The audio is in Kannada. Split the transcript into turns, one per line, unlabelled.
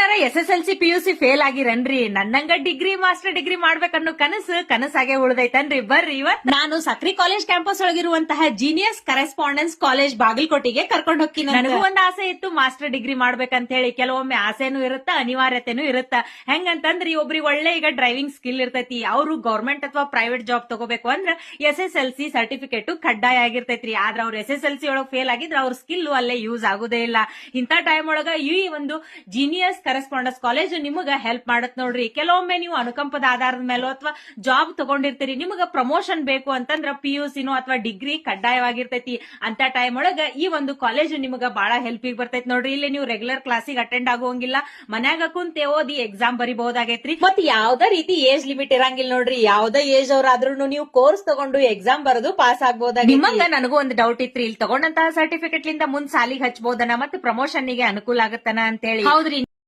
ನೀವೇನಾರ SSLC PUC ಫೇಲ್ ಆಗಿರನ್ರಿ, ನನ್ನಂಗ ಡಿಗ್ರಿ ಮಾಸ್ಟರ್ ಡಿಗ್ರಿ ಮಾಡ್ಬೇಕನ್ನೋ ಕನಸಾಗೆ ಉಳ್ದೈತನ್ರಿ. ಬರ್ರಿ ಇವತ್ ನಾನು ಸಕ್ರಿ ಕಾಲೇಜ್ ಕ್ಯಾಂಪಸ್ ಒಳಗಿರುವಂತಹ ಜೀನಿಯಸ್ ಕರೆಸ್ಪಾಂಡೆನ್ಸ್ ಕಾಲೇಜ್ ಬಾಗಲಕೋಟೆಗೆ ಕರ್ಕೊಂಡ್ ಹೋಗ್ತೀನಿ. ನನಗೂ ಒಂದ್ ಆಸೆ ಇತ್ತು ಮಾಸ್ಟರ್ ಡಿಗ್ರಿ ಮಾಡ್ಬೇಕಂತ ಹೇಳಿ. ಕೆಲವೊಮ್ಮೆ ಆಸೆನೂ ಇರುತ್ತ, ಅನಿವಾರ್ಯತೆನೂ ಇರುತ್ತ. ಹೆಂಗಂತಂದ್ರಿ, ಒಬ್ರಿಗೆ ಒಳ್ಳೆ ಈಗ ಡ್ರೈವಿಂಗ್ ಸ್ಕಿಲ್ ಇರ್ತೈತಿ, ಅವ್ರು ಗೌರ್ಮೆಂಟ್ ಅಥವಾ ಪ್ರೈವೇಟ್ ಜಾಬ್ ತಗೋಬೇಕು ಅಂದ್ರ SSLC ಸರ್ಟಿಫಿಕೇಟ್ ಕಡ್ಡಾಯ ಆಗಿರ್ತೈತ್ರಿ. ಆದ್ರ ಅವ್ರ SSLC ಒಳಗ್ ಫೇಲ್ ಆಗಿದ್ರ ಅವ್ರ ಸ್ಕಿಲ್ ಅಲ್ಲೇ ಯೂಸ್ ಆಗುದೇ ಇಲ್ಲ. ಇಂಥ ಟೈಮ್ ಒಳಗ ಈ ಒಂದು ಜೀನಿಯಸ್ ಕರೆಸ್ಪಾಂಡೆನ್ಸ್ ಕಾಲೇಜ್ ನಿಮಗ ಹೆಲ್ಪ್ ಮಾಡತ್ ನೋಡ್ರಿ. ಕೆಲವೊಮ್ಮೆ ನೀವು ಅನುಕಂಪದ ಆಧಾರದ ಮೇಲೋ ಅಥವಾ ಜಾಬ್ ತಗೊಂಡಿರ್ತೀರಿ, ನಿಮಗ ಪ್ರಮೋಷನ್ ಬೇಕು ಅಂತಂದ್ರ PUCನೋ ಅಥವಾ ಡಿಗ್ರಿ ಕಡ್ಡಾಯವಾಗಿರ್ತೈತಿ. ಅಂತ ಟೈಮ್ ಒಳಗ ಈ ಒಂದು ಕಾಲೇಜ್ ನಿಮಗ ಬಹಳ ಹೆಲ್ಪಿಗೆ ಬರ್ತೈತಿ ನೋಡ್ರಿ. ಇಲ್ಲಿ ನೀವು ರೆಗ್ಯುಲರ್ ಕ್ಲಾಸಿಗೆ ಅಟೆಂಡ್ ಆಗುವಂಗಿಲ್ಲ, ಮನ್ಯಾಗ ಕುಂತೆ ಓದಿ ಎಕ್ಸಾಮ್ ಬರಿಬಹುದಾಗೈತ್ರಿ. ಮತ್ ಯಾವ್ದೇ ರೀತಿ ಏಜ್ ಲಿಮಿಟ್ ಇರಂಗಿಲ್ಲ ನೋಡ್ರಿ. ಯಾವ್ದೇ ಏಜ್ ಅವ್ರಾದ್ರೂ ನೀವು ಕೋರ್ಸ್ ತಗೊಂಡು ಎಕ್ಸಾಮ್ ಬರೆದು ಪಾಸ್ ಆಗ್ಬಹುದಾಗಿ. ನಿಮ್ಮಂಗ ನನಗೂ ಒಂದು ಡೌಟ್ ಇತ್ರಿ, ಇಲ್ಲಿ ತಗೊಂಡಂತಹ ಸರ್ಟಿಫಿಕೇಟ್ ಲಿಂದ ಮುಂದ್ ಸಾಲಿಗೆ ಹಚ್ಬೋದನ ಮತ್ತೆ ಪ್ರಮೋಷನ್ ಗೆ ಅನುಕೂಲ ಆಗತ್ತನ ಅಂತ ಹೇಳಿ. ಹೌದ್ರಿ.